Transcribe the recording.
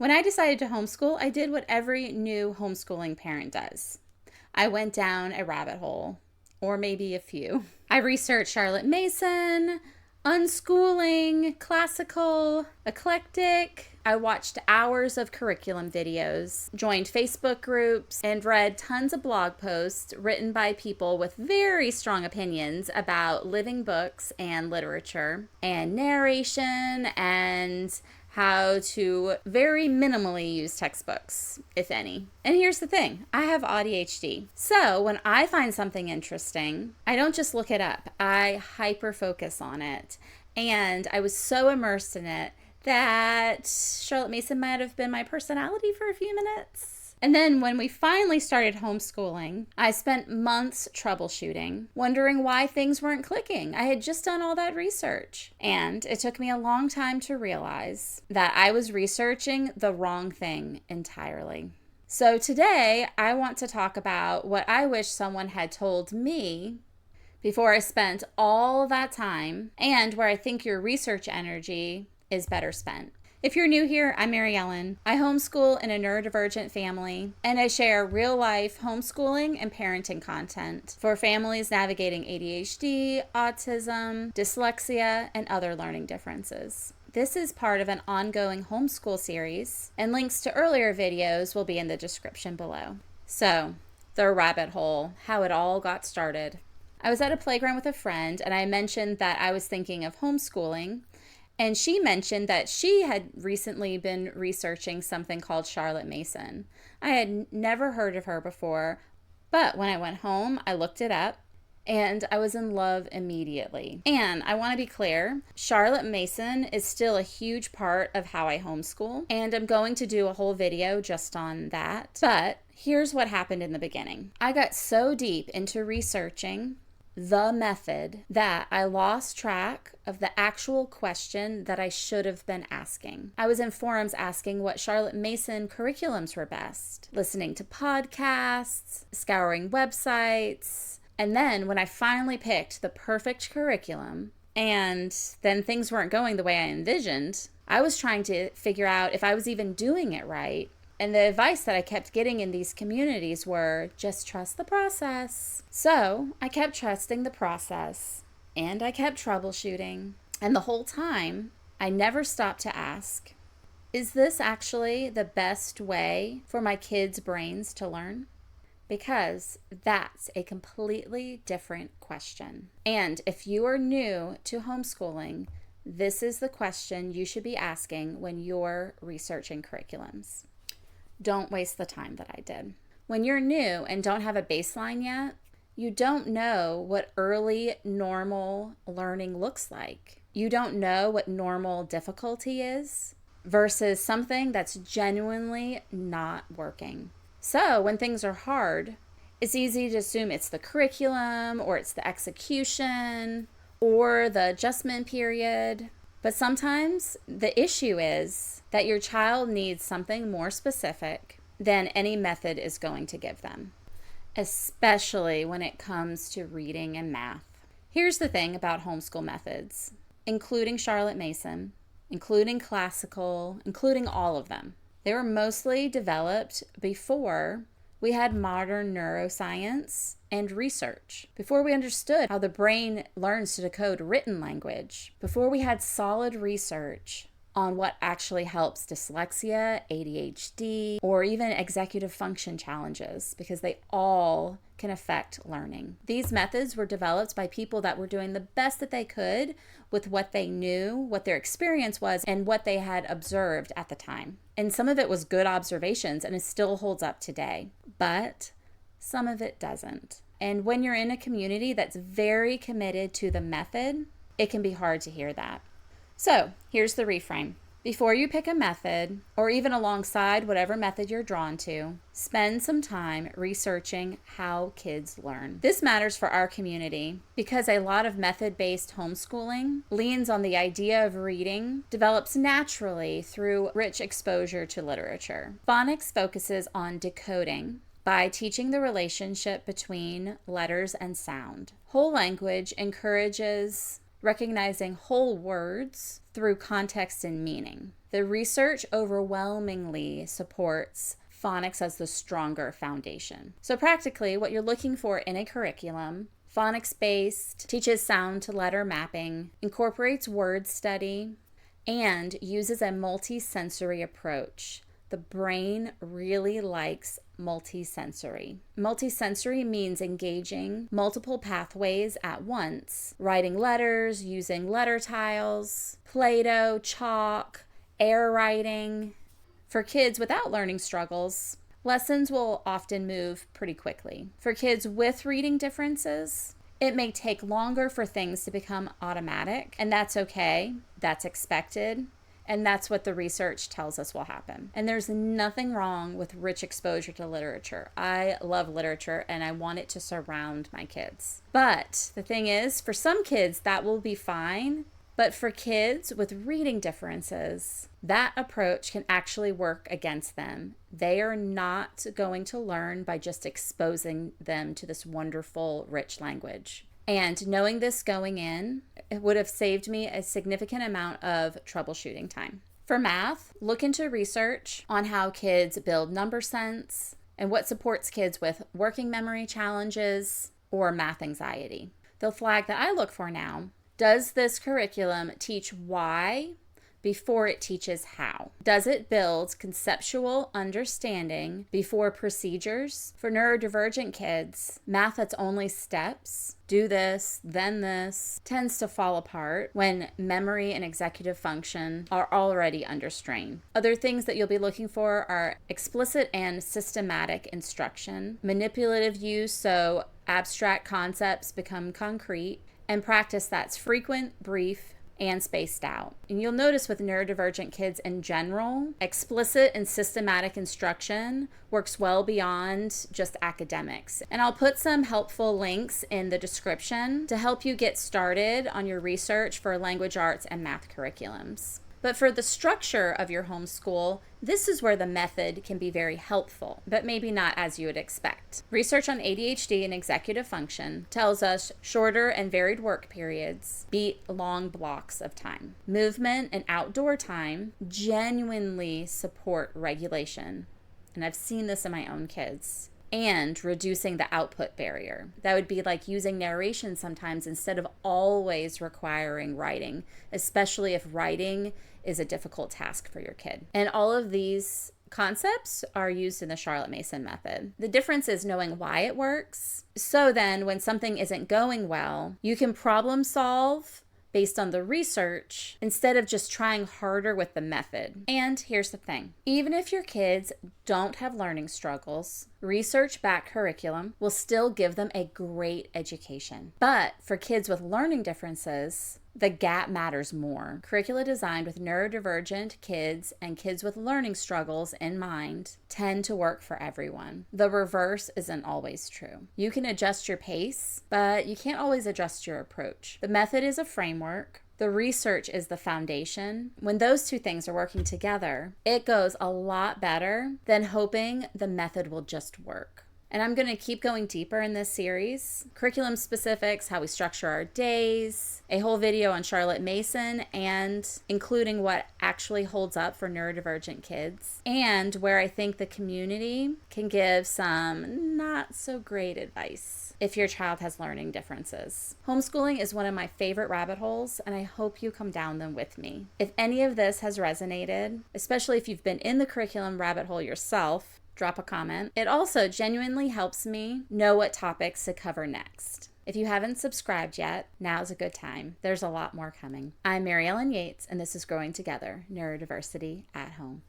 When I decided to homeschool, I did what every new homeschooling parent does. I went down a rabbit hole, or maybe a few. I researched Charlotte Mason, unschooling, classical, eclectic. I watched hours of curriculum videos, joined Facebook groups, and read tons of blog posts written by people with very strong opinions about living books and literature and narration and how to very minimally use textbooks, if any. And here's the thing, I have ADHD. So when I find something interesting, I don't just look it up, I hyper focus on it. And I was so immersed in it that Charlotte Mason might have been my personality for a few minutes. And then when we finally started homeschooling, I spent months troubleshooting, wondering why things weren't clicking. I had just done all that research. And it took me a long time to realize that I was researching the wrong thing entirely. So today, I want to talk about what I wish someone had told me before I spent all that time, and where I think your research energy is better spent. If you're new here, I'm Mary Ellen. I homeschool in a neurodivergent family, and I share real-life homeschooling and parenting content for families navigating ADHD, autism, dyslexia, and other learning differences. This is part of an ongoing homeschool series, and links to earlier videos will be in the description below. So, the rabbit hole, how it all got started. I was at a playground with a friend, and I mentioned that I was thinking of homeschooling. And she mentioned that she had recently been researching something called Charlotte Mason. I had never heard of her before, but when I went home, I looked it up and I was in love immediately. And I want to be clear, Charlotte Mason is still a huge part of how I homeschool, and I'm going to do a whole video just on that. But here's what happened in the beginning. I got so deep into researching the method that I lost track of the actual question that I should have been asking. I was in forums asking what Charlotte Mason curriculums were best, listening to podcasts, scouring websites, and then when I finally picked the perfect curriculum, and then things weren't going the way I envisioned, I was trying to figure out if I was even doing it right. And the advice that I kept getting in these communities were, just trust the process. So I kept trusting the process, and I kept troubleshooting. And the whole time, I never stopped to ask, is this actually the best way for my kids' brains to learn? Because that's a completely different question. And if you are new to homeschooling, this is the question you should be asking when you're researching curriculums. Don't waste the time that I did. When you're new and don't have a baseline yet, you don't know what early normal learning looks like. You don't know what normal difficulty is versus something that's genuinely not working. So when things are hard, it's easy to assume it's the curriculum or it's the execution or the adjustment period. But sometimes the issue is that your child needs something more specific than any method is going to give them, especially when it comes to reading and math. Here's the thing about homeschool methods, including Charlotte Mason, including classical, including all of them. They were mostly developed before we had modern neuroscience and research, before we understood how the brain learns to decode written language, before we had solid research on what actually helps dyslexia, ADHD, or even executive function challenges, because they all can affect learning. These methods were developed by people that were doing the best that they could with what they knew, what their experience was, and what they had observed at the time. And some of it was good observations, and it still holds up today. But some of it doesn't. And when you're in a community that's very committed to the method, it can be hard to hear that. So here's the reframe. Before you pick a method, or even alongside whatever method you're drawn to, spend some time researching how kids learn. This matters for our community because a lot of method-based homeschooling leans on the idea of reading develops naturally through rich exposure to literature. Phonics focuses on decoding by teaching the relationship between letters and sound. Whole language encourages recognizing whole words through context and meaning. The research overwhelmingly supports phonics as the stronger foundation. So practically, what you're looking for in a curriculum: phonics-based, teaches sound to letter mapping, incorporates word study, and uses a multisensory approach. The brain really likes multisensory. Multisensory means engaging multiple pathways at once, writing letters, using letter tiles, Play-Doh, chalk, air writing. For kids without learning struggles, lessons will often move pretty quickly. For kids with reading differences, it may take longer for things to become automatic, and that's okay. That's expected. And that's what the research tells us will happen. And there's nothing wrong with rich exposure to literature. I love literature and I want it to surround my kids. But the thing is, for some kids, that will be fine. But for kids with reading differences, that approach can actually work against them. They are not going to learn by just exposing them to this wonderful, rich language. And knowing this going in, it would have saved me a significant amount of troubleshooting time. For math, look into research on how kids build number sense and what supports kids with working memory challenges or math anxiety. The flag that I look for now: does this curriculum teach why before it teaches how? Does it build conceptual understanding before procedures? For neurodivergent kids, math that's only steps, do this, then this, tends to fall apart when memory and executive function are already under strain. Other things that you'll be looking for are explicit and systematic instruction, manipulative use so abstract concepts become concrete, and practice that's frequent, brief, and spaced out. And you'll notice with neurodivergent kids in general, explicit and systematic instruction works well beyond just academics. And I'll put some helpful links in the description to help you get started on your research for language arts and math curriculums. But for the structure of your homeschool, this is where the method can be very helpful, but maybe not as you would expect. Research on ADHD and executive function tells us shorter and varied work periods beat long blocks of time. Movement and outdoor time genuinely support regulation, and I've seen this in my own kids. And reducing the output barrier. That would be like using narration sometimes instead of always requiring writing, especially if writing is a difficult task for your kid. And all of these concepts are used in the Charlotte Mason method. The difference is knowing why it works. So then when something isn't going well, you can problem solve based on the research instead of just trying harder with the method. And here's the thing: even if your kids don't have learning struggles, research-backed curriculum will still give them a great education. But for kids with learning differences, the gap matters more. Curricula designed with neurodivergent kids and kids with learning struggles in mind tend to work for everyone. The reverse isn't always true. You can adjust your pace, but you can't always adjust your approach. The method is a framework. The research is the foundation. When those two things are working together, it goes a lot better than hoping the method will just work. And I'm going to keep going deeper in this series. Curriculum specifics, how we structure our days, a whole video on Charlotte Mason, and including what actually holds up for neurodivergent kids, and where I think the community can give some not so great advice if your child has learning differences. Homeschooling is one of my favorite rabbit holes, and I hope you come down them with me. If any of this has resonated, especially if you've been in the curriculum rabbit hole yourself, drop a comment. It also genuinely helps me know what topics to cover next. If you haven't subscribed yet, now's a good time. There's a lot more coming. I'm Mary Ellen Yates, and this is Growing Together, Neurodiversity at Home.